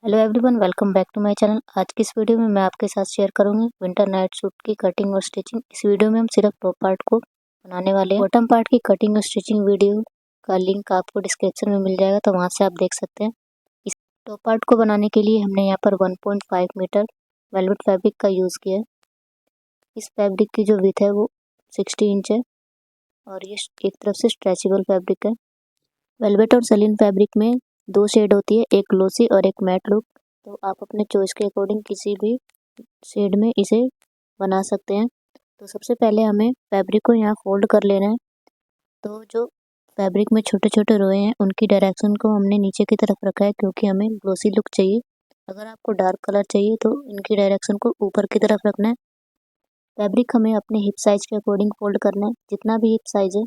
Hello everyone, welcome back to my channel. आज की इस वीडियो में मैं आपके साथ शेयर करूंगी विंटर नाइट सूट की कटिंग और स्टिचिंग। इस वीडियो में हम सिर्फ टॉप पार्ट को बनाने वाले हैं। बॉटम पार्ट की कटिंग और स्टिचिंग वीडियो का लिंक आपको डिस्क्रिप्शन में मिल जाएगा, तो वहां से आप देख सकते हैं। इस टॉप पार्ट को बनाने के लिए हमने यहाँ पर 1.5 मीटर वेलवेट फैब्रिक का यूज़ किया है। इस फैब्रिक की जो विड्थ है वो 60 इंच है और ये एक तरफ से स्ट्रेचेबल फैब्रिक है। वेलवेट और सलीन फैब्रिक में दो शेड होती है, एक ग्लोसी और एक मैट लुक। तो आप अपने चॉइस के अकॉर्डिंग किसी भी शेड में इसे बना सकते हैं। तो सबसे पहले हमें फैब्रिक को यहाँ फोल्ड कर लेना है। तो जो फैब्रिक में छोटे छोटे रोए हैं उनकी डायरेक्शन को हमने नीचे की तरफ रखा है, क्योंकि हमें ग्लोसी लुक चाहिए। अगर आपको डार्क कलर चाहिए तो इनकी डायरेक्शन को ऊपर की तरफ रखना है। फैब्रिक हमें अपने हिप साइज के अकॉर्डिंग फोल्ड करना है। जितना भी हिप साइज है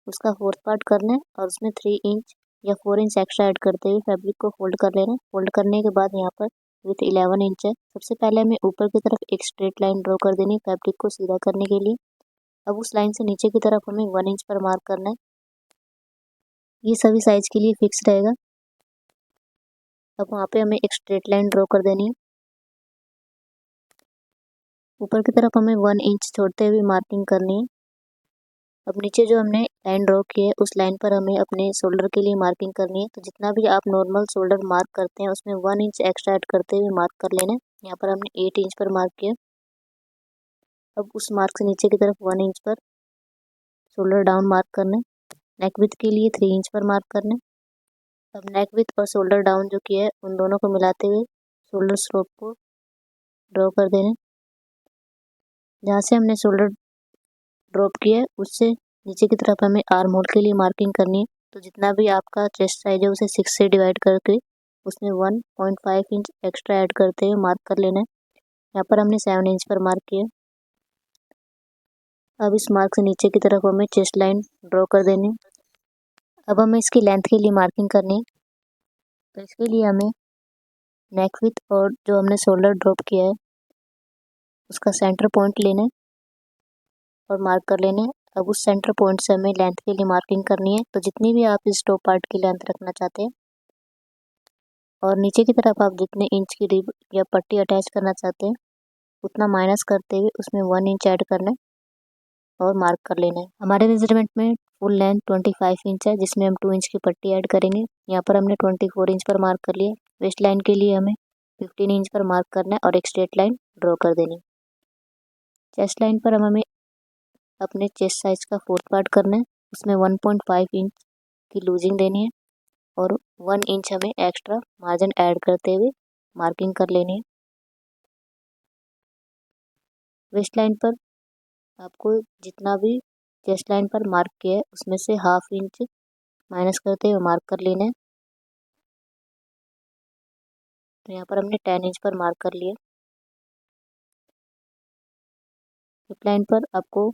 उसका फोर्थ पार्ट करना है और उसमें 3 इंच या 4 इंच एक्स्ट्रा ऐड करते हुए फैब्रिक को फोल्ड कर लेना है। फोल्ड करने के बाद यहाँ पर विथ 11 इंच है। सबसे पहले हमें ऊपर की तरफ एक स्ट्रेट लाइन ड्रॉ कर देनी है फैब्रिक को सीधा करने के लिए। अब उस लाइन से नीचे की तरफ हमें 1 इंच पर मार्क करना है। ये सभी साइज के लिए फिक्स रहेगा। अब वहाँ पे हमें एक स्ट्रेट लाइन ड्रॉ कर देनी है। ऊपर की तरफ हमें 1 इंच छोड़ते हुए मार्किंग करनी है। अब नीचे जो हमने लाइन ड्रॉ की है उस लाइन पर हमें अपने शोल्डर के लिए मार्किंग करनी है। तो जितना भी आप नॉर्मल शोल्डर मार्क करते हैं उसमें 1 इंच एक्स्ट्रा ऐड करते हुए मार्क कर लेना है। यहाँ पर हमने 8 इंच पर मार्क किया। अब उस मार्क से नीचे की तरफ 1 इंच पर शोल्डर डाउन मार्क करना है। नेक विड्थ के लिए 3 इंच पर मार्क करना है। अब नेक विड्थ और शोल्डर डाउन जो किया है उन दोनों को मिलाते हुए शोल्डर स्लोप को ड्रॉ कर देना है। जहाँ से हमने शोल्डर ड्रॉप किया है उससे नीचे की तरफ हमें आर्म होल के लिए मार्किंग करनी है। तो जितना भी आपका चेस्ट साइज है उसे 6 से डिवाइड करके उसमें 1.5 इंच एक्स्ट्रा ऐड करते हुए मार्क कर लेना है। यहाँ पर हमने 7 इंच पर मार्क किया। अब इस मार्क से नीचे की तरफ हमें चेस्ट लाइन ड्रॉ कर देनी है। अब हमें इसकी लेंथ के लिए मार्किंग करनी है। तो इसके लिए हमें नेक विड्थ और जो हमने शोल्डर ड्रॉप किया है उसका सेंटर पॉइंट लेना है और मार्क कर लेना है। अब उस सेंटर पॉइंट से हमें लेंथ के लिए मार्किंग करनी है। तो जितनी भी आप इस टॉप पार्ट की लेंथ रखना चाहते हैं और नीचे की तरफ आप जितने इंच की रिब या पट्टी अटैच करना चाहते हैं उतना माइनस करते हुए उसमें 1 इंच ऐड करना है और मार्क कर लेना है। हमारे मेजरमेंट में फुल लेंथ 25 इंच है, जिसमें हम 2 इंच की पट्टी ऐड करेंगे। यहाँ पर हमने 24 इंच पर मार्क कर लिया। वेस्ट लाइन के लिए हमें 15 इंच पर मार्क करना है और एक स्ट्रेट लाइन ड्रॉ कर देनी है। चेस्ट लाइन पर हमें अपने चेस्ट साइज का फोर्थ पार्ट करना है। उसमें 1.5 इंच की लूजिंग देनी है और 1 इंच हमें एक्स्ट्रा मार्जिन ऐड करते हुए मार्किंग कर लेनी है। वेस्ट लाइन पर आपको जितना भी चेस्ट लाइन पर मार्क किया है उसमें से हाफ इंच माइनस करते हुए मार्क कर लेना है। तो यहाँ पर हमने 10 इंच पर मार्क कर लिया। हिप लाइन पर आपको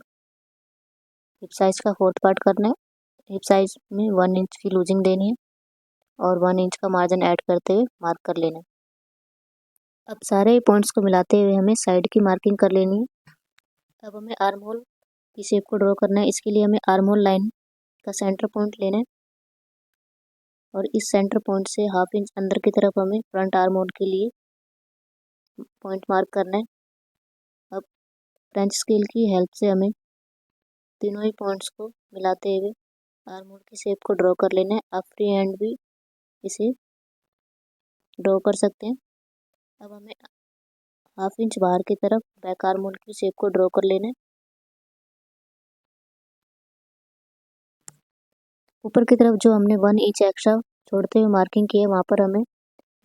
हिप साइज का फोर्थ पार्ट करना है। हिप साइज में 1 इंच की लूजिंग देनी है और 1 इंच का मार्जिन ऐड करते हुए मार्क कर लेना है। अब सारे पॉइंट्स को मिलाते हुए हमें साइड की मार्किंग कर लेनी है। अब हमें आर्म होल की शेप को ड्रॉ करना है। इसके लिए हमें आर्म होल लाइन का सेंटर पॉइंट लेना है और इस सेंटर पॉइंट से हाफ इंच अंदर की तरफ हमें फ्रंट आर्म होल के लिए पॉइंट मार्क करना है। अब फ्रेंच स्केल की हेल्प से हमें तीनों ही पॉइंट्स को मिलाते हुए आर्म होल की शेप को ड्रॉ कर लेना है। आप फ्री हैंड भी इसे ड्रॉ कर सकते हैं। अब हमें हाफ इंच बाहर की तरफ बैक आर्म होल की शेप को ड्रॉ कर लेना है। ऊपर की तरफ जो हमने 1 इंच एक्स्ट्रा छोड़ते हुए मार्किंग की है वहाँ पर हमें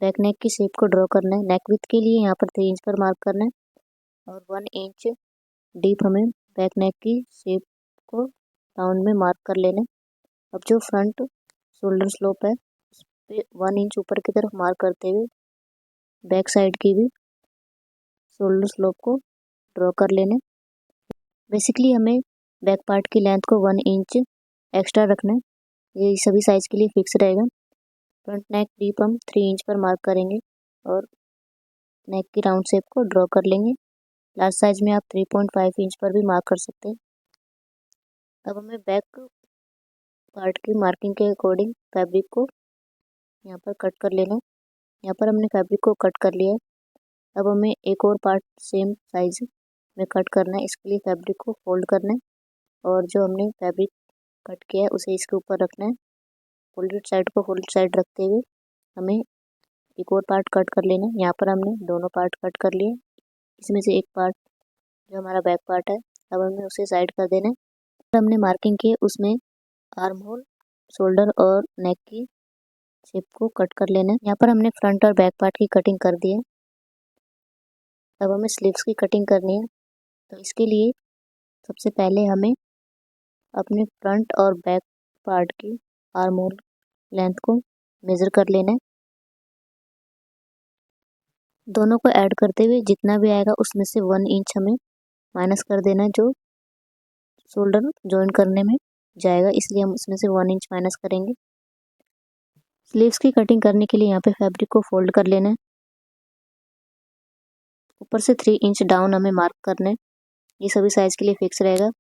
बैक नेक की शेप को ड्रॉ करना है। नेक विड्थ के लिए यहाँ पर 3 इंच पर मार्क करना है और 1 इंच डीप हमें बैक नेक की शेप को राउंड में मार्क कर लेना है। अब जो फ्रंट शोल्डर स्लोप है उस पे 1 इंच ऊपर की तरफ मार्क करते हुए बैक साइड की भी शोल्डर स्लोप को ड्रॉ कर लेना है। बेसिकली हमें बैक पार्ट की लेंथ को 1 इंच एक्स्ट्रा रखना है। ये सभी साइज के लिए फिक्स रहेगा। फ्रंट नेक डीप हम 3 इंच पर मार्क करेंगे और नेक की राउंड शेप को ड्रॉ कर लेंगे। लास्ट साइज में आप 3.5 इंच पर भी मार्क कर सकते हैं। अब हमें बैक पार्ट की मार्किंग के अकॉर्डिंग फैब्रिक को यहाँ पर कट कर लेना है। यहाँ पर हमने फैब्रिक को कट कर लिया है। अब हमें एक और पार्ट सेम साइज में कट करना है। इसके लिए फैब्रिक को फोल्ड करना है और जो हमने फैब्रिक कट किया है उसे इसके ऊपर रखना है। फोल्डेड साइड को फोल्डेड साइड रखते हुए हमें एक और पार्ट कट कर लेना है। यहाँ पर हमने दोनों पार्ट कट कर लिए। इसमें से एक पार्ट जो हमारा बैक पार्ट है, अब हमें उसे साइड कर देना है। हमने मार्किंग की उसमें आर्म होल, शोल्डर और नेक की शेप को कट कर लेना है। यहाँ पर हमने फ्रंट और बैक पार्ट की कटिंग कर दी है। अब हमें स्लीव्स की कटिंग करनी है। तो इसके लिए सबसे पहले हमें अपने फ्रंट और बैक पार्ट की आर्म होल लेंथ को मेज़र कर लेना है। दोनों को ऐड करते हुए जितना भी आएगा उसमें से 1 इंच हमें माइनस कर देना है, जो शोल्डर जॉइन करने में जाएगा, इसलिए हम उसमें से 1 इंच माइनस करेंगे। स्लीव्स की कटिंग करने के लिए यहाँ पे फैब्रिक को फोल्ड कर लेना है। ऊपर से 3 इंच डाउन हमें मार्क करना है। ये सभी साइज के लिए फिक्स रहेगा।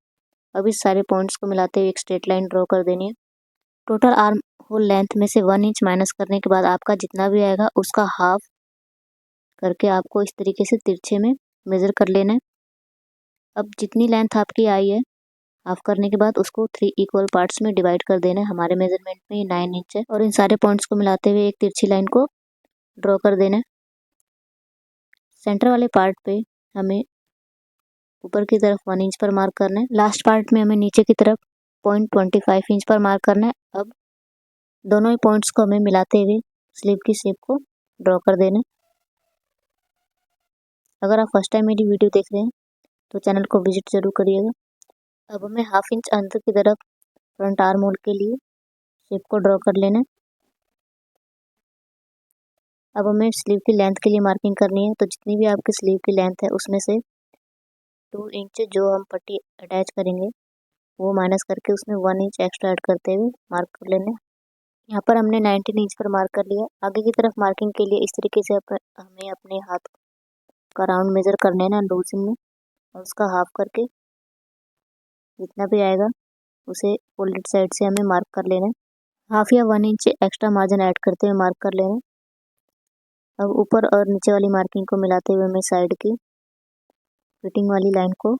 अब इस सारे पॉइंट्स को मिलाते हुए एक स्ट्रेट लाइन ड्रॉ कर देनी है। टोटल आर्म होल लेंथ में से 1 इंच माइनस करने के बाद आपका जितना भी आएगा उसका हाफ करके आपको इस तरीके से तिरछे में मेज़र कर लेना है। अब जितनी लेंथ आपकी आई है हाफ करने के बाद उसको 3 इक्वल पार्ट्स में डिवाइड कर देना है। हमारे मेजरमेंट में ये 9 इंच है और इन सारे पॉइंट्स को मिलाते हुए एक तिरछी लाइन को ड्रॉ कर देना है। सेंटर वाले पार्ट पे हमें ऊपर की तरफ 1 इंच पर मार्क करना है। लास्ट पार्ट में हमें नीचे की तरफ 0.25 इंच पर मार्क करना है। अब दोनों ही पॉइंट्स को हमें मिलाते हुए स्लीव की शेप को ड्रॉ कर देना है। अगर आप फर्स्ट टाइम मेरी वीडियो देख रहे हैं तो चैनल को विजिट जरूर करिएगा। अब हमें हाफ इंच अंदर की तरफ फ्रंट आर्म होल के लिए शेप को ड्रॉ कर लेना है। अब हमें स्लीव की लेंथ के लिए मार्किंग करनी है। तो जितनी भी आपकी स्लीव की लेंथ है उसमें से 2 इंच जो हम पट्टी अटैच करेंगे वो माइनस करके उसमें 1 इंच एक्स्ट्रा ऐड करते हुए मार्क कर लेना है। यहाँ पर हमने 19 इंच पर मार्क कर लिया। आगे की तरफ मार्किंग के लिए इस तरीके से हमें अपने हाथ का राउंड मेजर करना है ना लूजिंग में, और उसका हाफ करके जितना भी आएगा उसे फोल्डेड साइड से हमें मार्क कर लेना है। हाफ या 1 इंच एक्स्ट्रा मार्जिन ऐड करते हुए मार्क कर लेना है। अब ऊपर और नीचे वाली मार्किंग को मिलाते हुए हमें साइड की फिटिंग वाली लाइन को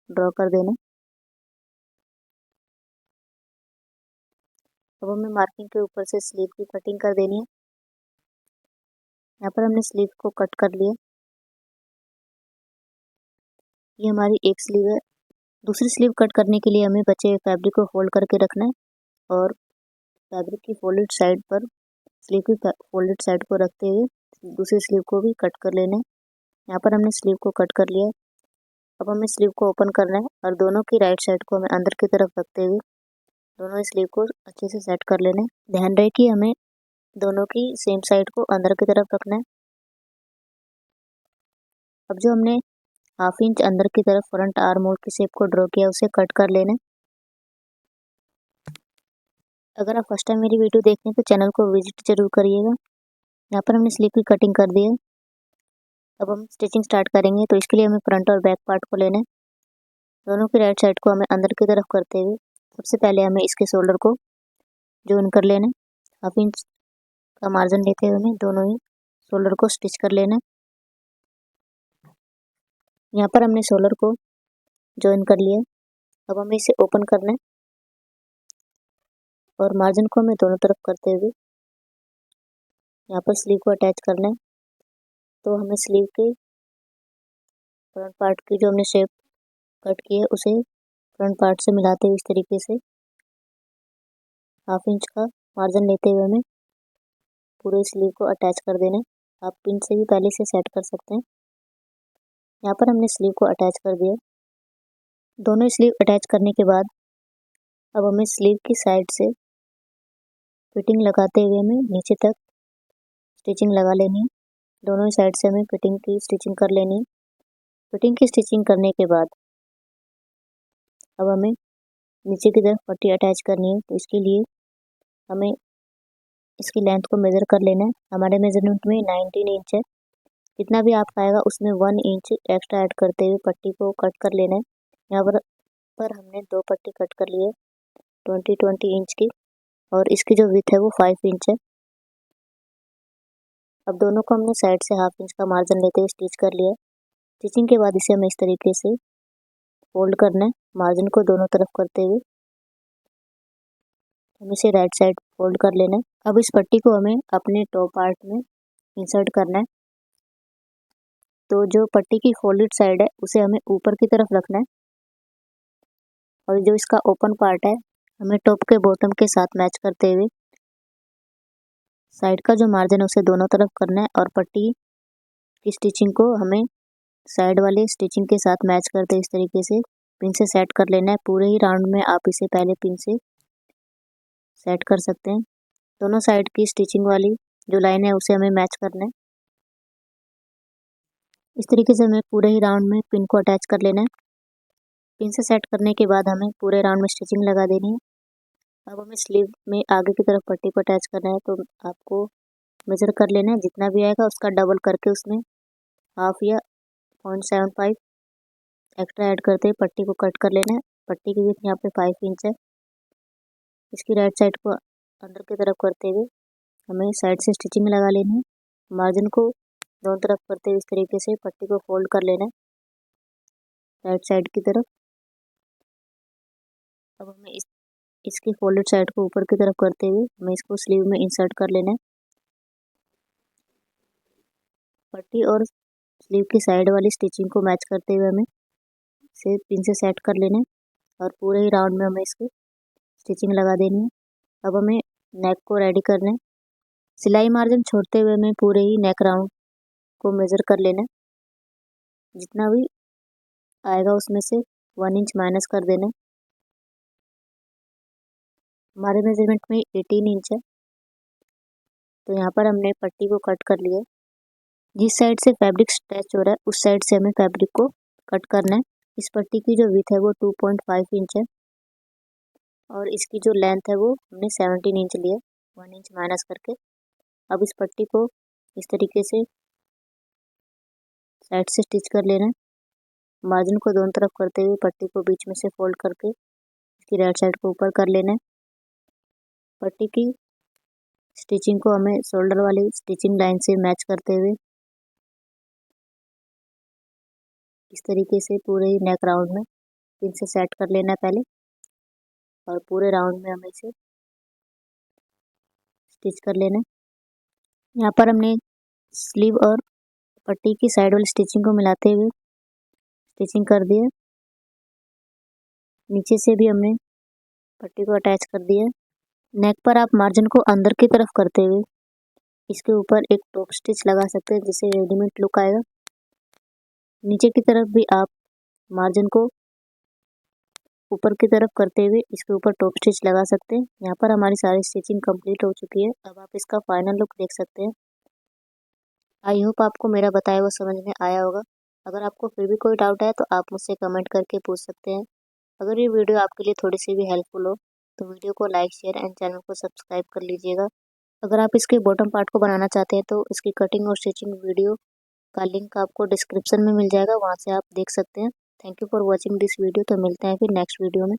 ड्रॉ कर देना है। अब हमें मार्किंग के ऊपर से स्लीव की कटिंग कर देनी है। यहाँ पर हमने स्लीव को कट कर लिया। ये हमारी एक स्लीव है। दूसरी स्लीव कट करने के लिए हमें बचे हुए फैब्रिक को फोल्ड करके रखना है और फैब्रिक की फोल्डेड साइड पर स्लीव की फोल्डेड साइड को रखते हुए दूसरी स्लीव को भी कट कर लेना है। यहाँ पर हमने स्लीव को कट कर लिया। अब हमें स्लीव को ओपन करना है और दोनों की राइट साइड को हमें अंदर की तरफ रखते हुए दोनों स्लीव को अच्छे से सेट कर लेना है। ध्यान रहे कि हमें दोनों की सेम साइड को अंदर की तरफ रखना है। अब जो हमने हाफ इंच अंदर की तरफ फ्रंट आर्म होल की शेप को ड्रॉ किया उसे कट कर लेना है। अगर आप फर्स्ट टाइम मेरी वीडियो देख रहे हैं तो चैनल को विजिट जरूर करिएगा। यहाँ पर हमने स्लीव की कटिंग कर दी है। अब हम स्टिचिंग स्टार्ट करेंगे। तो इसके लिए हमें फ्रंट और बैक पार्ट को लेना है। दोनों की राइट साइड को हमें अंदर की तरफ करते हुए सबसे पहले हमें इसके शोल्डर को जॉइन कर लेना है। हाफ इंच का मार्जिन लेते हुए हमें दोनों ही शोल्डर को स्टिच कर लेना है। यहाँ पर हमने शोल्डर को जॉइन कर लिया। अब हमें इसे ओपन करना है और मार्जिन को हमें दोनों तरफ करते हुए यहाँ पर स्लीव को अटैच करना है। तो हमें स्लीव के फ्रंट पार्ट की जो हमने शेप कट की है उसे फ्रंट पार्ट से मिलाते हुए इस तरीके से हाफ इंच का मार्जिन लेते हुए हमें पूरे स्लीव को अटैच कर देना है। आप पिन से भी पहले से सेट कर सकते हैं। यहाँ पर हमने स्लीव को अटैच कर दिया। दोनों स्लीव अटैच करने के बाद अब हमें स्लीव की साइड से फिटिंग लगाते हुए हमें नीचे तक स्टिचिंग लगा लेनी है। दोनों ही साइड से हमें फिटिंग की स्टिचिंग कर लेनी है। फिटिंग की स्टिचिंग करने के बाद अब हमें नीचे की तरफ पट्टी अटैच करनी है। तो इसके लिए हमें इसकी लेंथ को मेज़र कर लेना है। हमारे मेजरमेंट में 19 इंच है। जितना भी आपका आएगा उसमें 1 इंच एक्स्ट्रा ऐड करते हुए पट्टी को कट कर लेना है। यहाँ पर हमने 2 पट्टी कट कर ली है 20 इंच की, और इसकी जो विड्थ है वो 5 इंच है। अब दोनों को हमने साइड से 1/2 इंच का मार्जिन लेते हुए स्टिच कर लिया। स्टिचिंग के बाद इसे हमें इस तरीके से फोल्ड करना है, मार्जिन को दोनों तरफ करते हुए हमें इसे राइट साइड फोल्ड कर लेना है। अब इस पट्टी को हमें अपने टॉप पार्ट में इंसर्ट करना है। तो जो पट्टी की फोल्डेड साइड है उसे हमें ऊपर की तरफ रखना है और जो इसका ओपन पार्ट है हमें टॉप के बॉटम के साथ मैच करते हुए साइड का जो मार्जिन है उसे दोनों तरफ करना है और पट्टी की स्टिचिंग को हमें साइड वाली स्टिचिंग के साथ मैच करते इस तरीके से पिन से सेट कर लेना है। पूरे ही राउंड में आप इसे पहले पिन से सेट कर सकते हैं। दोनों साइड की स्टिचिंग वाली जो लाइन है उसे हमें मैच करना है। इस तरीके से हमें पूरे ही राउंड में पिन को अटैच कर लेना है। पिन से सेट करने के बाद हमें पूरे राउंड में स्टिचिंग लगा देनी है। अब हमें स्लीव में आगे की तरफ पट्टी को अटैच करना है, तो आपको मेजर कर लेना है, जितना भी आएगा उसका डबल करके उसमें 1/2 या 0.75 एक्स्ट्रा ऐड करते हुए पट्टी को कट कर लेना है। पट्टी की विड्थ यहाँ पे 5 इंच है। इसकी राइट साइड को अंदर की तरफ करते हुए हमें साइड से स्टिचिंग लगा लेनी है। मार्जिन को दोनों तरफ करते हुए इस तरीके से पट्टी को फोल्ड कर लेना है राइट साइड की तरफ। अब हमें इसकी फोल्डेड साइड को ऊपर की तरफ करते हुए हमें इसको स्लीव में इंसर्ट कर लेना है। पट्टी और स्लीव की साइड वाली स्टिचिंग को मैच करते हुए हमें इसे पिन से सेट कर लेना है और पूरे ही राउंड में हमें इसकी स्टिचिंग लगा देनी है। अब हमें नेक को रेडी करना है। सिलाई मार्जिन छोड़ते हुए हमें पूरे ही नेक राउंड को मेज़र कर लेना है। जितना भी आएगा उसमें से 1 इंच माइनस कर देना है। हमारे मेजरमेंट में 18 इंच है, तो यहाँ पर हमने पट्टी को कट कर लिया। जिस साइड से फैब्रिक स्ट्रेच हो रहा है उस साइड से हमें फैब्रिक को कट करना है। इस पट्टी की जो विड्थ है वो 2.5 इंच है और इसकी जो लेंथ है वो हमने 17 इंच लिया, 1 इंच माइनस करके। अब इस पट्टी को इस तरीके से साइड से स्टिच कर लेना है। मार्जिन को दोनों तरफ करते हुए पट्टी को बीच में से फोल्ड करके इसकी राइट साइड को ऊपर कर लेना है। पट्टी की स्टिचिंग को हमें शोल्डर वाली स्टिचिंग लाइन से मैच करते हुए इस तरीके से पूरे ही नेक राउंड में पिन से सेट कर लेना है पहले और पूरे राउंड में हमें इसे स्टिच कर लेना है। यहाँ पर हमने स्लीव और पट्टी की साइड वाली स्टिचिंग को मिलाते हुए स्टिचिंग कर दी है। नीचे से भी हमने पट्टी को अटैच कर दिया है। नेक पर आप मार्जिन को अंदर की तरफ करते हुए इसके ऊपर एक टॉप स्टिच लगा सकते हैं, जिससे रेडीमेड लुक आएगा। नीचे की तरफ भी आप मार्जिन को ऊपर की तरफ करते हुए इसके ऊपर टॉप स्टिच लगा सकते हैं। यहाँ पर हमारी सारी स्टिचिंग कंप्लीट हो चुकी है। अब आप इसका फाइनल लुक देख सकते हैं। आई होप आपको मेरा बताया हुआ समझ में आया होगा। अगर आपको फिर भी कोई डाउट है तो आप मुझसे कमेंट करके पूछ सकते हैं। अगर ये वीडियो आपके लिए थोड़ी सी भी हेल्पफुल हो तो वीडियो को लाइक, शेयर एंड चैनल को सब्सक्राइब कर लीजिएगा। अगर आप इसके बॉटम पार्ट को बनाना चाहते हैं तो इसकी कटिंग और स्टिचिंग वीडियो का लिंक आपको डिस्क्रिप्शन में मिल जाएगा, वहाँ से आप देख सकते हैं। Thank you for watching this video. तो मिलते हैं फिर नेक्स्ट वीडियो में।